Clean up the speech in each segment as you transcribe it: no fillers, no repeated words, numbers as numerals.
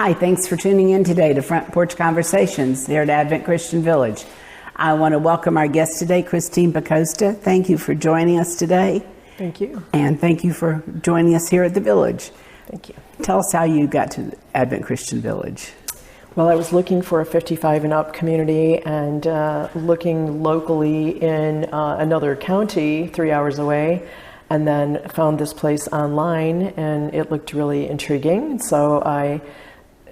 Hi, thanks for tuning in today to Front Porch Conversations here at Advent Christian Village. I want to welcome our guest today, Christine Pakosta. Thank you for joining us today. Thank you. And thank you for joining us here at the Village. Thank you. Tell us how you got to Advent Christian Village. Well, I was looking for a 55 and up community and looking locally in another county 3 hours away, and then found this place online and it looked really intriguing. So I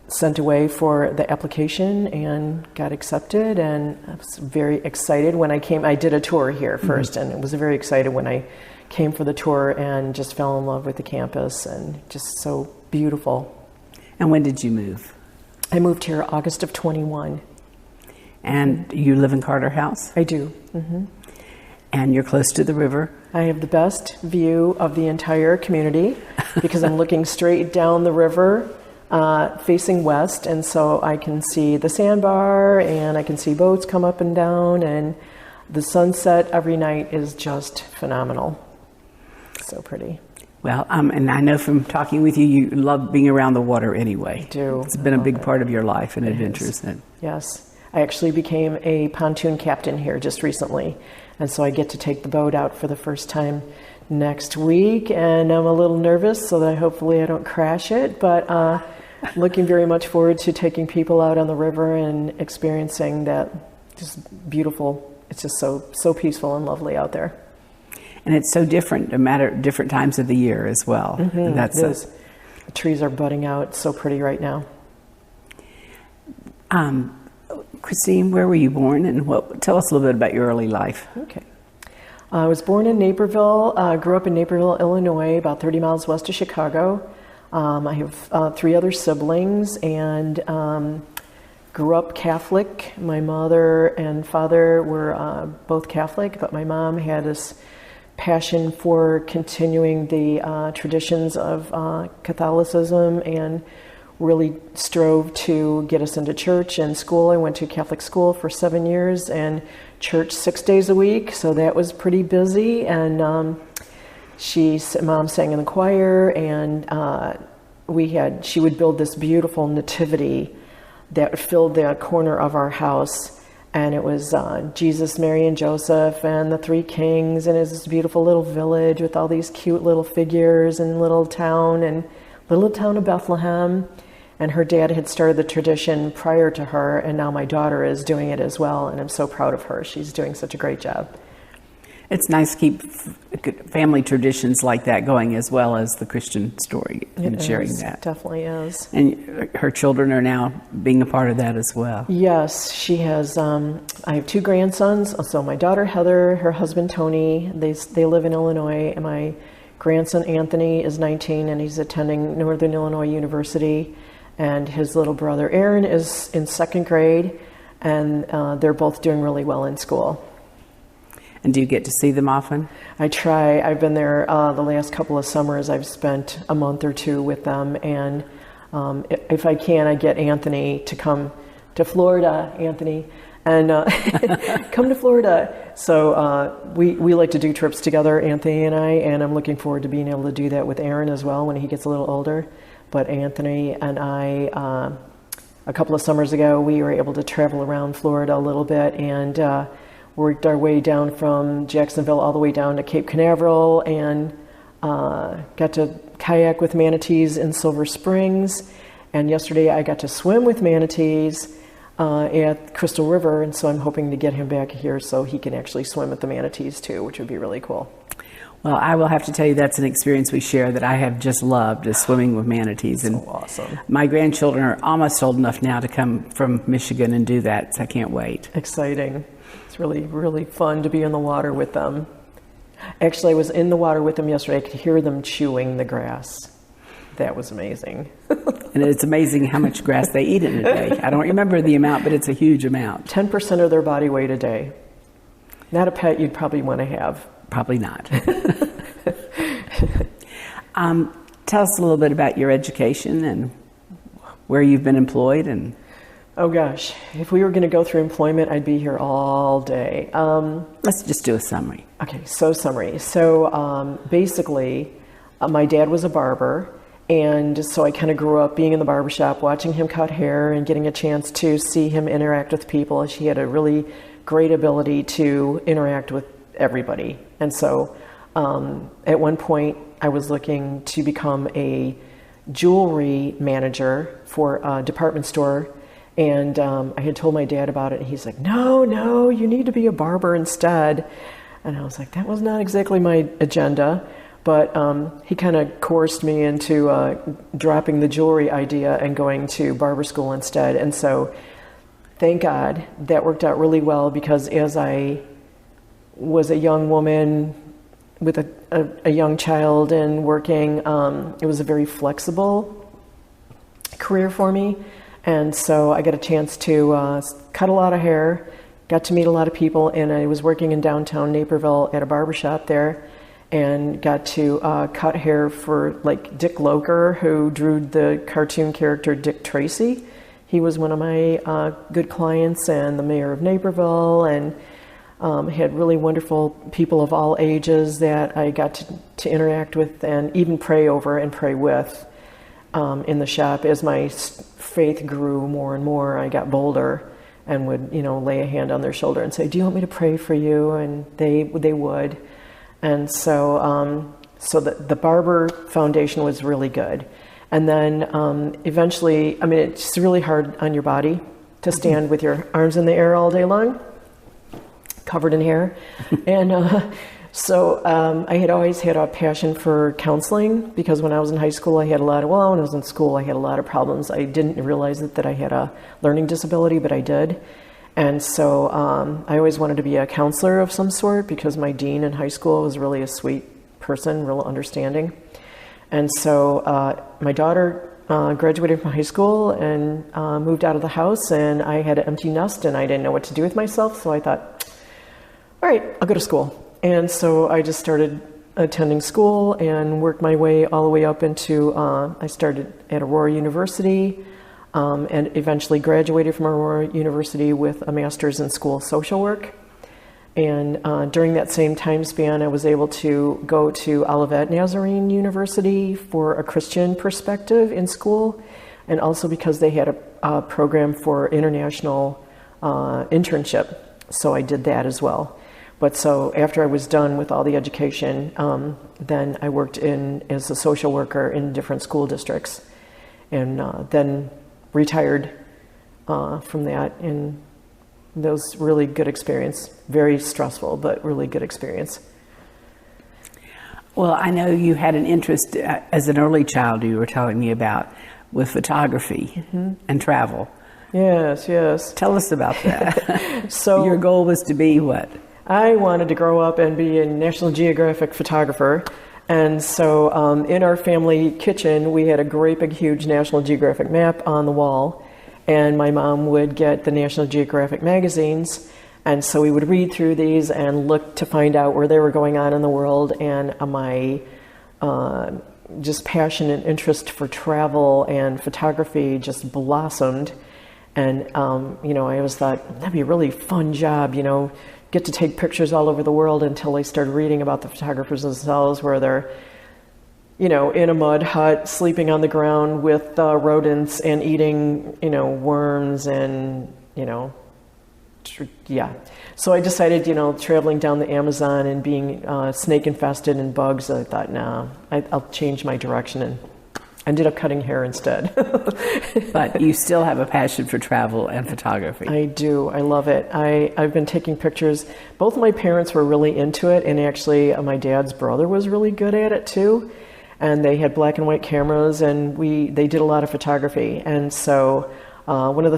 sent away for the application and got accepted, and I was very excited when I came. I did a tour here first, and I was very excited when I came for the tour and just fell in love with the campus and just so beautiful. And when did you move? I moved here August of 21. And you live in Carter House? I do. Mm-hmm. And you're close to the river? I have the best view of the entire community because I'm looking straight down the river, facing west, and so I can see the sandbar and I can see boats come up and down, and the sunset every night is just phenomenal. So pretty. Well, and I know from talking with you, you love being around the water anyway. I do. It's been a big part of your life and adventures. Yes. I actually became a pontoon captain here just recently, and so I get to take the boat out for the first time next week, and I'm a little nervous so that hopefully I don't crash it, but looking very much forward to taking people out on the river and experiencing that just beautiful, it's just so peaceful and lovely out there. And it's so different, no matter different times of the year as well. Mm-hmm, and that's it is. The trees are budding out, so pretty right now. Christine, where were you born, and tell us a little bit about your early life. Okay. I was born in Naperville, grew up in Naperville, Illinois, about 30 miles west of Chicago. I have 3 other siblings, and grew up Catholic. My mother and father were both Catholic, but my mom had this passion for continuing the traditions of Catholicism and really strove to get us into church and school. I went to Catholic school for 7 years and church 6 days a week, so that was pretty busy. And mom sang in the choir, and she would build this beautiful nativity that filled the corner of our house. And it was Jesus, Mary, and Joseph, and the 3 kings, and it was this beautiful little village with all these cute little figures, and little town of Bethlehem. And her dad had started the tradition prior to her, and now my daughter is doing it as well, and I'm so proud of her. She's doing such a great job. It's nice to keep family traditions like that going, as well as the Christian story and sharing that. It definitely is. And her children are now being a part of that as well. Yes, she has. I have 2 grandsons. So my daughter Heather, her husband Tony, they live in Illinois, and my grandson Anthony is 19, and he's attending Northern Illinois University. And his little brother Aaron is in 2nd grade, and they're both doing really well in school. And do you get to see them often? I try. I've been there the last couple of summers. I've spent a month or 2 with them, and if I can, I get Anthony to come to Florida, Anthony, and come to Florida. So we like to do trips together, Anthony and I, and I'm looking forward to being able to do that with Aaron as well when he gets a little older. But Anthony and I, a couple of summers ago, we were able to travel around Florida a little bit, and worked our way down from Jacksonville all the way down to Cape Canaveral, and got to kayak with manatees in Silver Springs. And yesterday I got to swim with manatees at Crystal River, and so I'm hoping to get him back here so he can actually swim with the manatees too, which would be really cool. Well, I will have to tell you that's an experience we share that I have just loved, is swimming with manatees. So and awesome. My grandchildren are almost old enough now to come from Michigan and do that, so I can't wait. Exciting. It's really, really fun to be in the water with them. Actually, I was in the water with them yesterday. I could hear them chewing the grass. That was amazing. And it's amazing how much grass they eat in a day. I don't remember the amount, but it's a huge amount. 10% of their body weight a day. Not a pet you'd probably want to have. Probably not. Tell us a little bit about your education and where you've been employed. And oh gosh, if we were going to go through employment, I'd be here all day. Let's just do a summary. Okay, so summary. So basically, my dad was a barber, And so I kind of grew up being in the barbershop, watching him cut hair and getting a chance to see him interact with people. He had a really great ability to interact with everybody. And so at one point I was looking to become a jewelry manager for a department store. And I had told my dad about it, and he's like, no, you need to be a barber instead. And I was like, that was not exactly my agenda. But he kind of coerced me into dropping the jewelry idea and going to barber school instead. And so thank God that worked out really well, because as I was a young woman with a young child and working, it was a very flexible career for me. And so I got a chance to cut a lot of hair, got to meet a lot of people, and I was working in downtown Naperville at a barbershop there, and got to cut hair for like Dick Loker, who drew the cartoon character Dick Tracy. He was one of my good clients, and the mayor of Naperville, and had really wonderful people of all ages that I got to interact with and even pray over and pray with in the shop. As my faith grew more and more, I got bolder and would, lay a hand on their shoulder and say, "Do you want me to pray for you?" And they would. And so the Barber Foundation was really good. And then eventually, it's really hard on your body to stand with your arms in the air all day long, covered in hair. And so I had always had a passion for counseling, because when I was in high school, when I was in school, I had a lot of problems. I didn't realize that I had a learning disability, but I did. And so I always wanted to be a counselor of some sort, because my dean in high school was really a sweet person, real understanding. And so my daughter graduated from high school and moved out of the house, and I had an empty nest, and I didn't know what to do with myself. So I thought, all right, I'll go to school. And so I just started attending school and worked my way all the way up into, I started at Aurora University, and eventually graduated from Aurora University with a master's in school social work. And during that same time span, I was able to go to Olivet Nazarene University for a Christian perspective in school, and also because they had a program for international internship. So I did that as well. But so after I was done with all the education, then I worked as a social worker in different school districts, and then retired from that. And that was really good experience. Very stressful, but really good experience. Well, I know you had an interest as an early child, you were telling me about, with photography and travel. Yes. Tell us about that. So your goal was to be what? I wanted to grow up and be a National Geographic photographer. And so in our family kitchen, we had a great big huge National Geographic map on the wall. And my mom would get the National Geographic magazines. And so we would read through these and look to find out where they were going on in the world. And my just passion and interest for travel and photography just blossomed. And, I always thought, that'd be a really fun job, get to take pictures all over the world, until I started reading about the photographers themselves, where they're, in a mud hut, sleeping on the ground with rodents and eating, worms and, yeah. So I decided, traveling down the Amazon and being snake infested and bugs, I thought, no, I'll change my direction, and ended up cutting hair instead. But you still have a passion for travel and photography. I do. I love it. I've been taking pictures. Both of my parents were really into it, and actually my dad's brother was really good at it too. And they had black and white cameras, and they did a lot of photography. And so one of the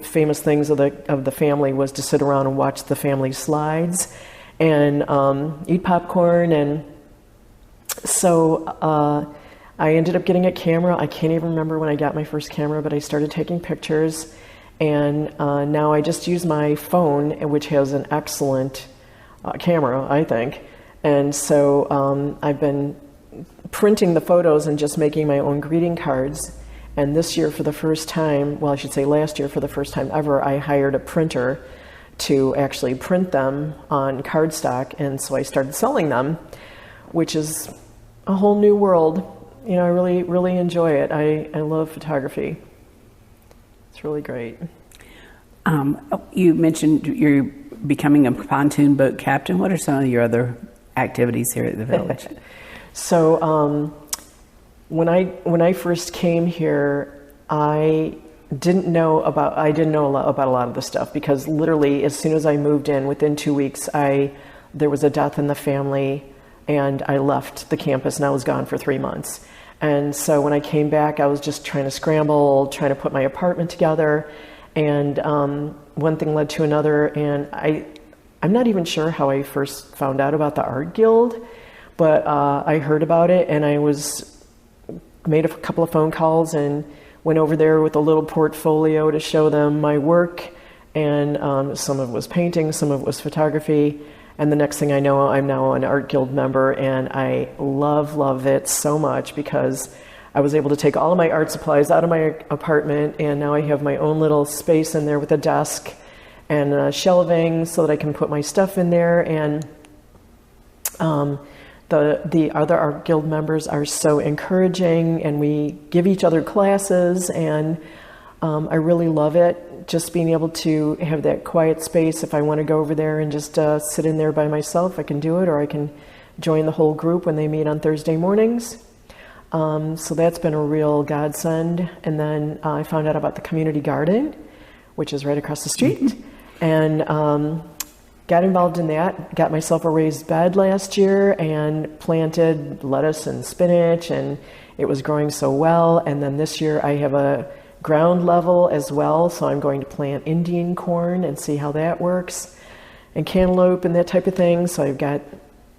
famous things of the family was to sit around and watch the family slides and eat popcorn. And so I ended up getting a camera. I can't even remember when I got my first camera, but I started taking pictures. And now I just use my phone, which has an excellent camera, I think. And so I've been printing the photos and just making my own greeting cards. And this year, for the first time, well, I should say last year, for the first time ever, I hired a printer to actually print them on cardstock. And so I started selling them, which is a whole new world. I really, really enjoy it. I love photography. It's really great. You mentioned you're becoming a pontoon boat captain. What are some of your other activities here at the village? So when I first came here, I didn't know a lot about a lot of the stuff, because literally as soon as I moved in, within 2 weeks, there was a death in the family, and I left the campus, and I was gone for 3 months. And so when I came back, I was just trying to scramble, trying to put my apartment together, and one thing led to another, and I'm not even sure how I first found out about the art guild, but I heard about it, and I made a couple of phone calls and went over there with a little portfolio to show them my work, and some of it was painting, some of it was photography, and the next thing I know, I'm now an art guild member, and I love it so much, because I was able to take all of my art supplies out of my apartment, and now I have my own little space in there with a desk and shelving so that I can put my stuff in there. And the other art guild members are so encouraging, and we give each other classes, and I really love it, just being able to have that quiet space. If I want to go over there and just sit in there by myself, I can do it, or I can join the whole group when they meet on Thursday mornings. So that's been a real godsend. And then I found out about the community garden, which is right across the street, and got involved in that. Got myself a raised bed last year and planted lettuce and spinach, and it was growing so well. And then this year I have a ground level as well, so I'm going to plant Indian corn and see how that works, and cantaloupe and that type of thing. So I've got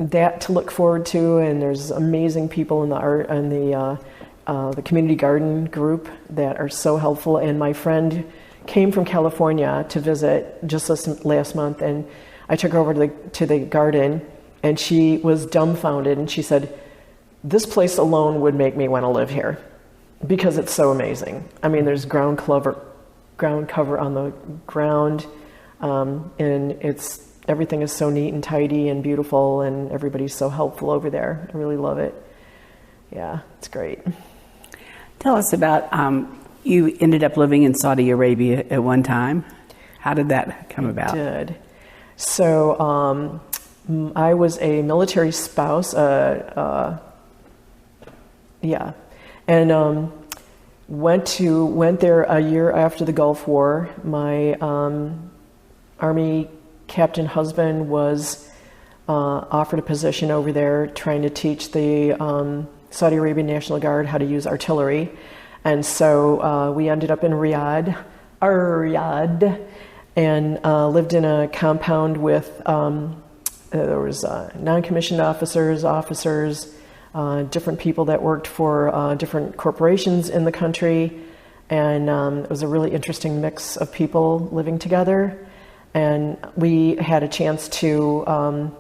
that to look forward to, and there's amazing people in the art and the community garden group that are so helpful. And my friend came from California to visit just last month, and I took her over to the garden, and she was dumbfounded, and she said, "This place alone would make me want to live here, because it's so amazing." I mean, there's ground cover on the ground, and everything is so neat and tidy and beautiful, and everybody's so helpful over there. I really love it. Yeah, it's great. Tell us about, you ended up living in Saudi Arabia at one time. How did that come about? I did. So I was a military spouse, and went there a year after the Gulf War. My Army captain husband was offered a position over there trying to teach the Saudi Arabian National Guard how to use artillery. And so we ended up in Riyadh, and lived in a compound with, there was non-commissioned officers, different people that worked for different corporations in the country. And it was a really interesting mix of people living together. And we had a chance to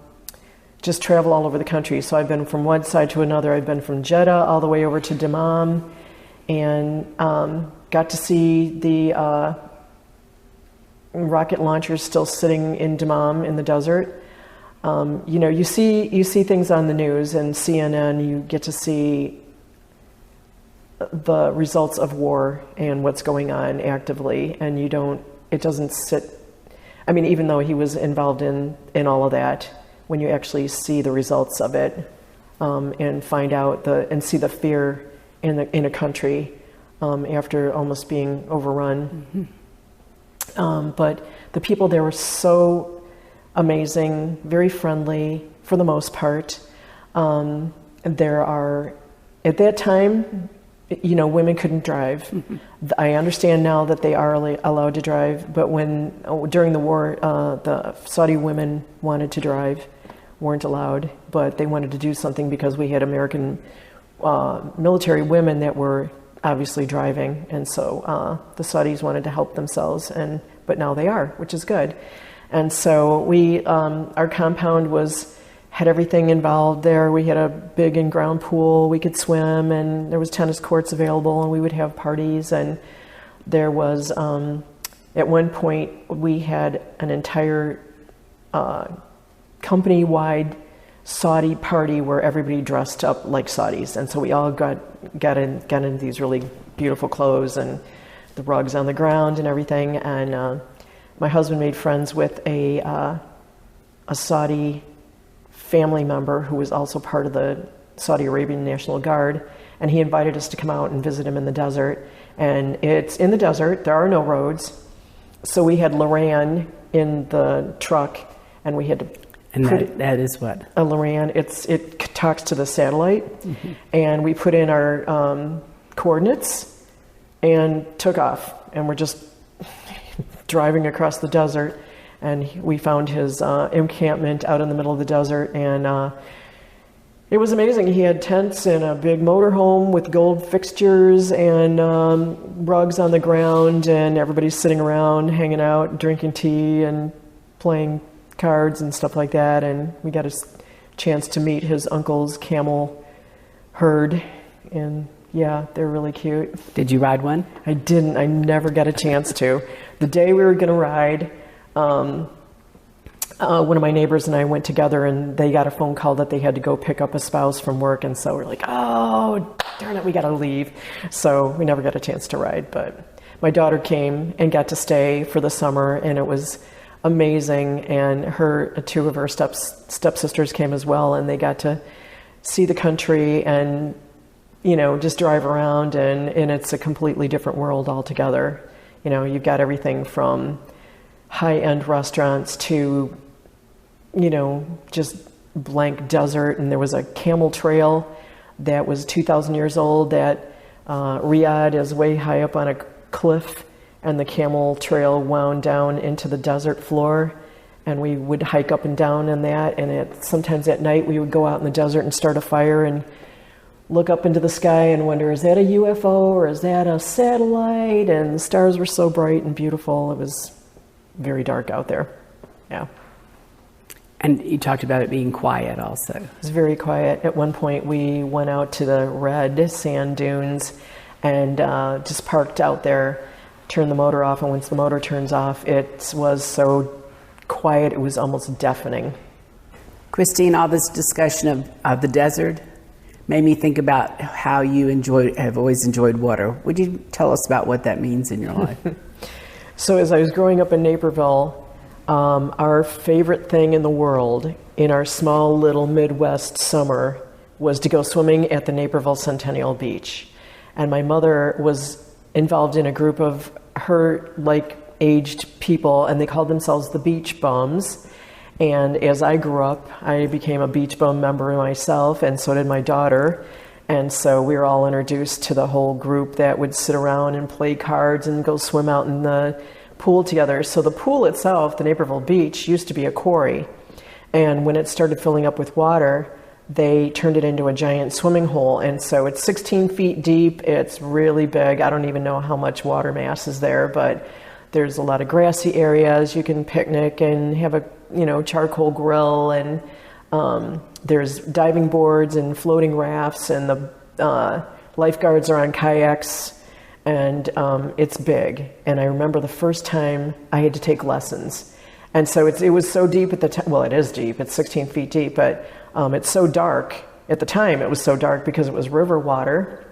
just travel all over the country. So I've been from one side to another. I've been from Jeddah all the way over to Dammam, and got to see the rocket launchers still sitting in Dammam in the desert. You see things on the news and CNN. You get to see the results of war and what's going on actively, and it doesn't sit. I mean, even though he was involved in all of that, when you actually see the results of it, and find out and see the fear in a country after almost being overrun. Mm-hmm. But the people there were so amazing, very friendly for the most part. There are, at that time, women couldn't drive. Mm-hmm. I understand now that they are allowed to drive, but during the war, the Saudi women wanted to drive, weren't allowed, but they wanted to do something because we had American military women that were obviously driving, and so the Saudis wanted to help themselves, but now they are, which is good. And so our compound had everything involved there. We had a big in-ground pool, we could swim, and there was tennis courts available, and we would have parties. And there was, at one point, we had an entire company-wide Saudi party where everybody dressed up like Saudis, and so we all got in these really beautiful clothes and the rugs on the ground and everything. And my husband made friends with a Saudi family member who was also part of the Saudi Arabian National Guard, and he invited us to come out and visit him in the desert. And it's in the desert, there are no roads, so we had Loran in the truck, and we had to that is what? A Loran. It talks to the satellite, and we put in our coordinates and took off, and we're just driving across the desert, and we found his encampment out in the middle of the desert, and it was amazing. He had tents and a big motorhome with gold fixtures and rugs on the ground, and everybody's sitting around, hanging out, drinking tea and playing cards and stuff like that. And we got a chance to meet his uncle's camel herd, and yeah, they're really cute. Did you ride one? I didn't. I never got a chance to. The day we were going to ride, one of my neighbors and I went together, and they got a phone call that they had to go pick up a spouse from work, and so we're like, oh, darn it, we got to leave. So we never got a chance to ride, but my daughter came and got to stay for the summer, and it was amazing. And two of her stepsisters came as well, and they got to see the country and, you know, just drive around, and it's a completely different world altogether. You know, you've got everything from high-end restaurants to, you know, just blank desert. And there was a camel trail that was 2,000 years old that Riyadh is way high up on a cliff, and the camel trail wound down into the desert floor, and we would hike up and down in that. And sometimes at night we would go out in the desert and start a fire and look up into the sky and wonder, is that a UFO or is that a satellite? And the stars were so bright and beautiful. It was very dark out there. Yeah. And you talked about it being quiet also. It was very quiet. At one point we went out to the red sand dunes and just parked out there, turned the motor off, and once the motor turns off, it was so quiet it was almost deafening. Christine, all this discussion of the desert made me think about how you have always enjoyed water. Would you tell us about what that means in your life? So as I was growing up in Naperville, our favorite thing in the world in our small little Midwest summer was to go swimming at the Naperville Centennial Beach. And my mother was involved in a group of her aged people, and they called themselves the Beach Bums. And as I grew up, I became a Beach Bum member myself, and so did my daughter. And so we were all introduced to the whole group that would sit around and play cards and go swim out in the pool together. So the pool itself, the Naperville Beach, used to be a quarry. And when it started filling up with water, they turned it into a giant swimming hole. And so it's 16 feet deep. It's really big. I don't even know how much water mass is there, but there's a lot of grassy areas. You can picnic and have a charcoal grill, and there's diving boards and floating rafts, and the lifeguards are on kayaks, and it's big. And I remember the first time I had to take lessons. And so it was so deep at the time. Well, it is deep. It's 16 feet deep, but it's so dark. At the time, it was so dark because it was river water.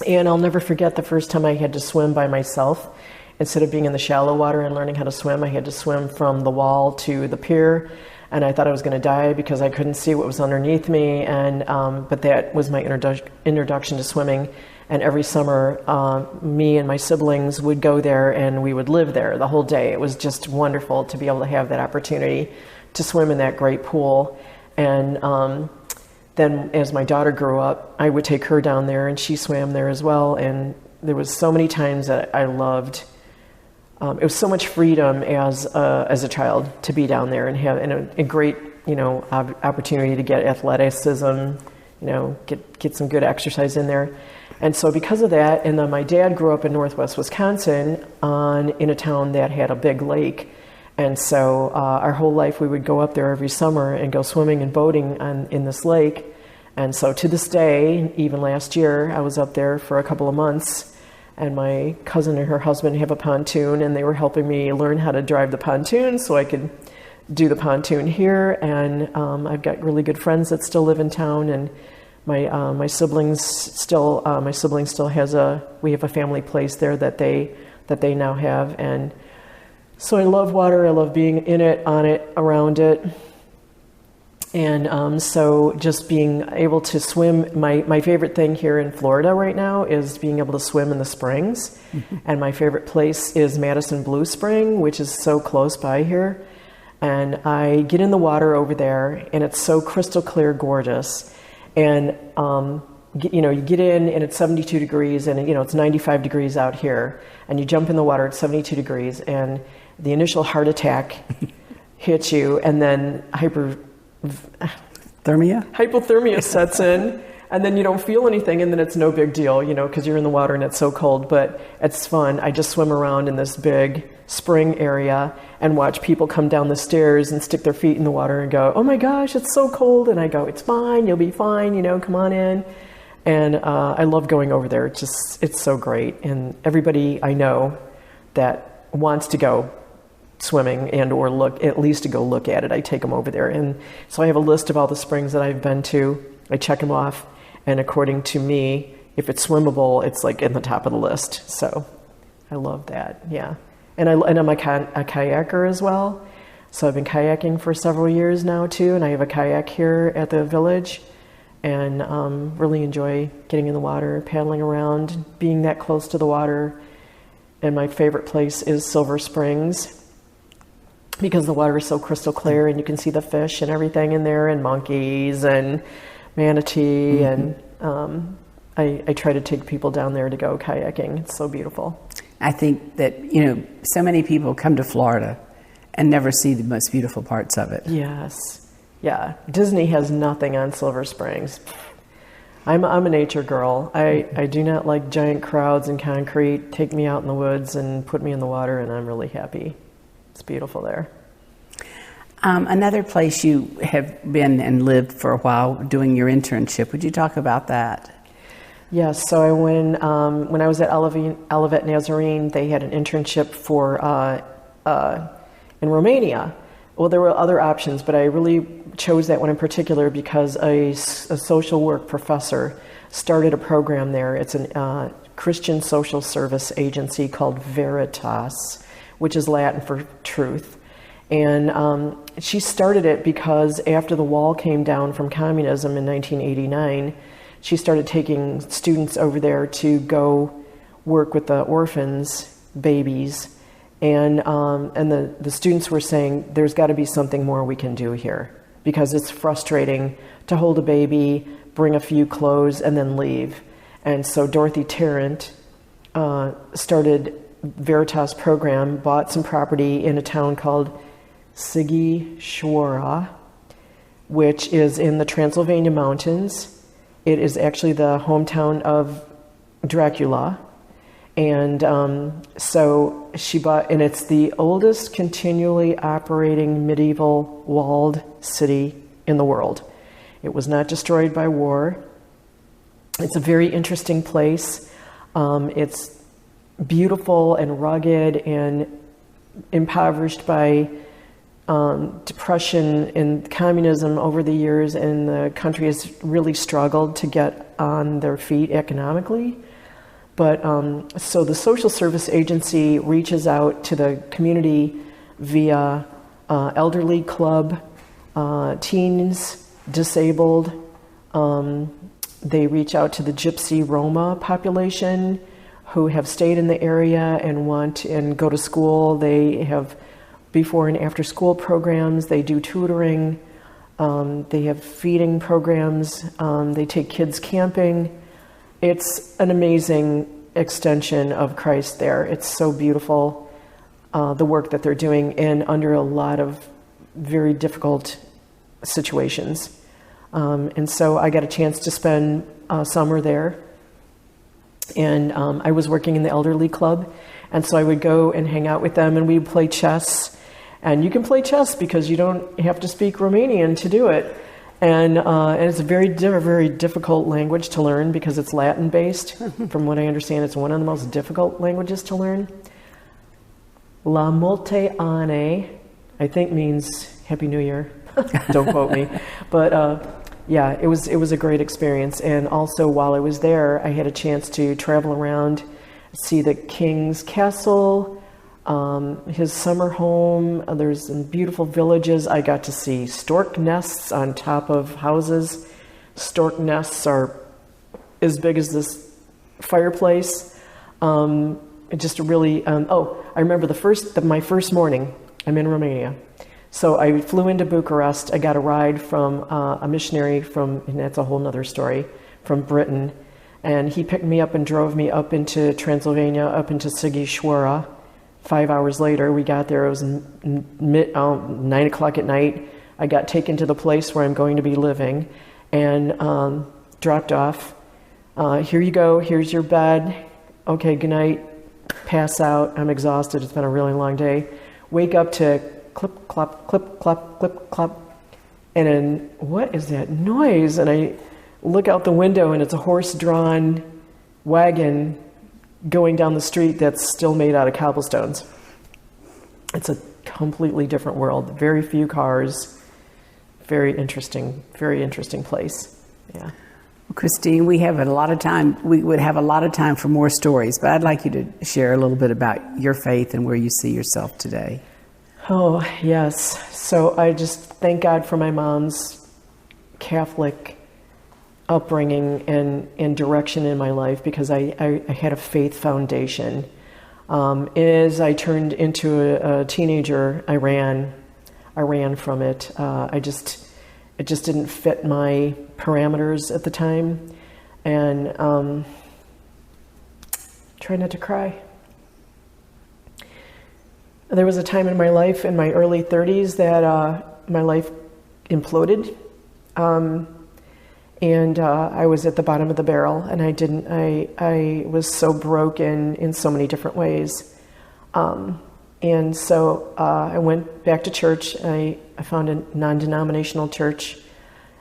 And I'll never forget the first time I had to swim by myself. Instead of being in the shallow water and learning how to swim, I had to swim from the wall to the pier, and I thought I was going to die because I couldn't see what was underneath me. And but that was my introduction to swimming. And every summer, me and my siblings would go there, and we would live there the whole day. It was just wonderful to be able to have that opportunity to swim in that great pool. And then as my daughter grew up, I would take her down there, and she swam there as well. And there was so many times that I loved. It was so much freedom as a child to be down there and have a great opportunity to get athleticism, get some good exercise in there. And so because of that, and then my dad grew up in Northwest Wisconsin in a town that had a big lake. And so our whole life we would go up there every summer and go swimming and boating in this lake. And so to this day, even last year, I was up there for a couple of months, and my cousin and her husband have a pontoon, and they were helping me learn how to drive the pontoon so I could do the pontoon here, and I've got really good friends that still live in town, and my siblings still we have a family place there that they now have, and so I love water. I love being in it, on it, around it. And so just being able to swim, my favorite thing here in Florida right now is being able to swim in the springs. And my favorite place is Madison Blue Spring, which is so close by here. And I get in the water over there, and it's so crystal clear, gorgeous. And, you get in, and it's 72 degrees, and, it's 95 degrees out here. And you jump in the water at 72 degrees, and the initial heart attack hits you, and then hypothermia sets in, and then you don't feel anything, and then it's no big deal, because you're in the water and it's so cold, but it's fun. I just swim around in this big spring area and watch people come down the stairs and stick their feet in the water and go, oh my gosh, it's so cold. And I go, it's fine, you'll be fine, come on in. And I love going over there. It's so great. And everybody I know that wants to go swimming and or at least to go look at it, I take them over there. And so I have a list of all the springs that I've been to. I check them off, and according to me, if it's swimmable, it's like in the top of the list. So I love that. Yeah. And I'm a kayaker as well. So I've been kayaking for several years now too, and I have a kayak here at the village, and really enjoy getting in the water, paddling around, being that close to the water. And my favorite place is Silver Springs, because the water is so crystal clear, and you can see the fish and everything in there, and monkeys and manatee. And I try to take people down there to go kayaking. It's so beautiful. I think that, so many people come to Florida and never see the most beautiful parts of it. Yes. Yeah. Disney has nothing on Silver Springs. I'm a nature girl. I do not like giant crowds and concrete. Take me out in the woods and put me in the water, and I'm really happy. It's beautiful there. Another place you have been and lived for a while doing your internship. Would you talk about that? Yes. So when I was at Olivet Nazarene, they had an internship for in Romania. Well, there were other options, but I really chose that one in particular because a social work professor started a program there. It's a Christian social service agency called Veritas, which is Latin for truth. And she started it because after the wall came down from communism in 1989, she started taking students over there to go work with the orphans, babies, and the students were saying, there's got to be something more we can do here, because it's frustrating to hold a baby, bring a few clothes, and then leave. And so Dorothy Tarrant started Veritas program, bought some property in a town called Sighișoara, which is in the Transylvania Mountains. It is actually the hometown of Dracula. And so she bought, and it's the oldest continually operating medieval walled city in the world. It was not destroyed by war. It's a very interesting place. It's beautiful and rugged and impoverished by depression and communism over the years, and the country has really struggled to get on their feet economically. But so the social service agency reaches out to the community via elderly club, teens, disabled. They reach out to the Gypsy Roma population who have stayed in the area and want and go to school. They have before and after school programs. They do tutoring. They have feeding programs. They take kids camping. It's an amazing extension of Christ there. It's so beautiful, the work that they're doing, and under a lot of very difficult situations. And so I got a chance to spend summer there. And I was working in the elderly club. And so I would go and hang out with them, and we'd play chess. And you can play chess because you don't have to speak Romanian to do it. And it's a very difficult language to learn because it's Latin-based. From what I understand, it's one of the most difficult languages to learn. La multe ani, I think, means Happy New Year. Don't quote me. But yeah, it was a great experience. And also while I was there, I had a chance to travel around, see the king's castle, his summer home. There's some beautiful villages. I got to see stork nests on top of houses. Stork nests are as big as this fireplace. Just really, I remember my first morning, I'm in Romania. So I flew into Bucharest. I got a ride from a missionary and that's a whole nother story, from Britain. And he picked me up and drove me up into Transylvania, up into Sighișoara. 5 hours later, we got there. It was 9 o'clock at night. I got taken to the place where I'm going to be living and dropped off. Here you go. Here's your bed. Okay, good night. Pass out. I'm exhausted. It's been a really long day. Wake up to clip, clop, clip, clop, clip, clop. And then, what is that noise? And I look out the window and it's a horse-drawn wagon going down the street that's still made out of cobblestones. It's a completely different world. Very few cars. Very interesting place. Yeah. Well, Christine, we have a lot of time. We would have a lot of time for more stories, but I'd like you to share a little bit about your faith and where you see yourself today. Oh, yes. So I just thank God for my mom's Catholic upbringing and direction in my life, because I had a faith foundation. As I turned into a teenager, I ran from it. It just didn't fit my parameters at the time. And try not to cry. There was a time in my life, in my early 30s, that my life imploded. And I was at the bottom of the barrel, and I was so broken in so many different ways. And so I went back to church. I found a non-denominational church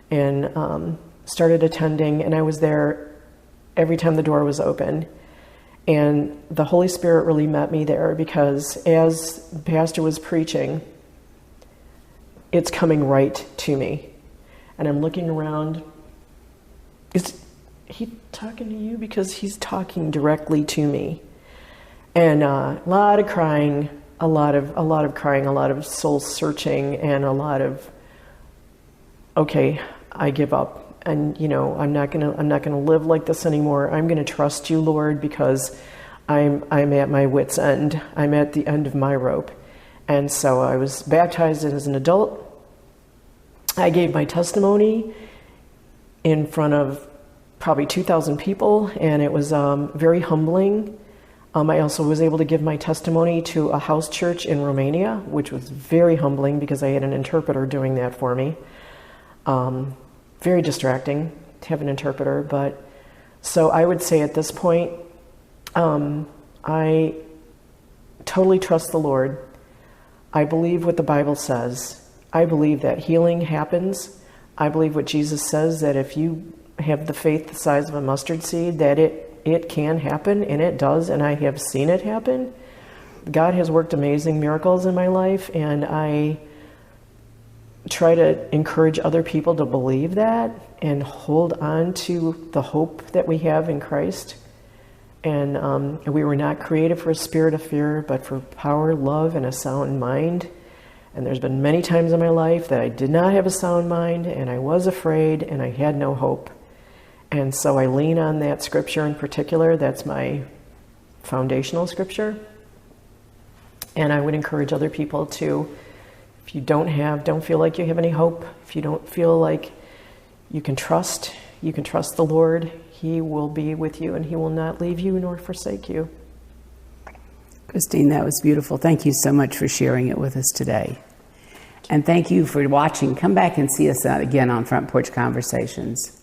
and started attending, and I was there every time the door was open. And the Holy Spirit really met me there, because as the pastor was preaching, it's coming right to me. And I'm looking around. Is he talking to you? Because he's talking directly to me. And a lot of crying, a lot of crying, a lot of soul searching, and a lot of, okay, I give up. And I'm not gonna live like this anymore. I'm gonna trust you, Lord, because I'm at my wit's end. I'm at the end of my rope. And so I was baptized as an adult. I gave my testimony in front of probably 2,000 people, and it was very humbling. I also was able to give my testimony to a house church in Romania, which was very humbling because I had an interpreter doing that for me. Very distracting to have an interpreter, but so I would say at this point, I totally trust the Lord. I believe what the Bible says. I believe that healing happens. I believe what Jesus says, that if you have the faith the size of a mustard seed, that it can happen, and it does, and I have seen it happen. God has worked amazing miracles in my life, and I try to encourage other people to believe that and hold on to the hope that we have in Christ. And we were not created for a spirit of fear, but for power, love, and a sound mind. And there's been many times in my life that I did not have a sound mind, and I was afraid, and I had no hope. And so I lean on that scripture in particular. That's my foundational scripture. And I would encourage other people to, if you don't feel like you have any hope, if you don't feel like you can trust the Lord. He will be with you, and He will not leave you nor forsake you. Christine, that was beautiful. Thank you so much for sharing it with us today. And thank you for watching. Come back and see us again on Front Porch Conversations.